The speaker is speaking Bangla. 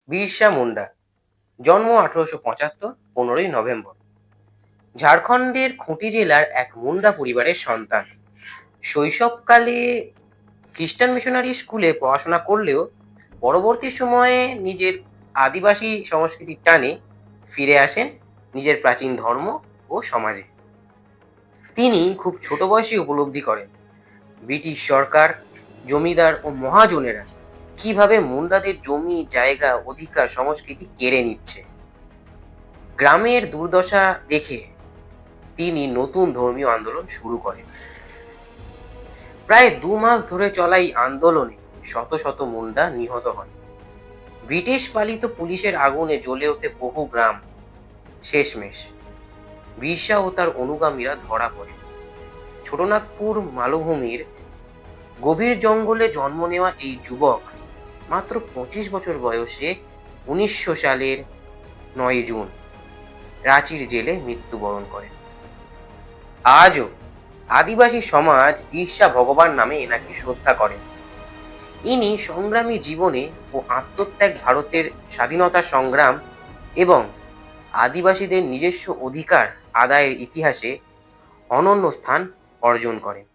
বিরসা মুন্ডা, জন্ম 1875, 15ই নভেম্বর। ঝাড়খণ্ডের খুঁটি জেলার এক মুন্ডা পরিবারের সন্তান। শৈশবকালে খ্রিস্টান মিশনারি স্কুলে পড়াশোনা করলেও পরবর্তী সময়ে নিজের আদিবাসী সংস্কৃতির টানে ফিরে আসেন নিজের প্রাচীন ধর্ম ও সমাজে। তিনি খুব ছোট বয়সে উপলব্ধি করেন ব্রিটিশ সরকার, জমিদার ও মহাজনেরা কিভাবে মুন্ডাদের জমি, জায়গা, অধিকার, সংস্কৃতি কেড়ে নিচ্ছে। গ্রামের দুর্দশা দেখে তিনি নতুন ধর্মীয় আন্দোলন শুরু করেন। প্রায় 2 মাস ধরে চলা এই আন্দোলনে শত শত মুন্ডা নিহত হন। ব্রিটিশ পালিত পুলিশের আগুনে জ্বলে ওঠে বহু গ্রাম। শেষমেশ বিরসা ও তার অনুগামীরা ধরা পড়ে। ছোটনাগপুর মালভূমির গভীর জঙ্গলে জন্ম নেওয়া এই যুবক মাত্র 25 বছর বয়সে 1900 সালের 9ই জুন রাঁচির জেলে মৃত্যুবরণ করেন। আজও আদিবাসী সমাজ বিরসা ভগবান নামে এনাকে শ্রদ্ধা করেন। ইনি সংগ্রামী জীবনে ও আত্মত্যাগ, ভারতের স্বাধীনতা সংগ্রাম এবং আদিবাসীদের নিজস্ব অধিকার আদায়ের ইতিহাসে অনন্য স্থান অর্জন করেন।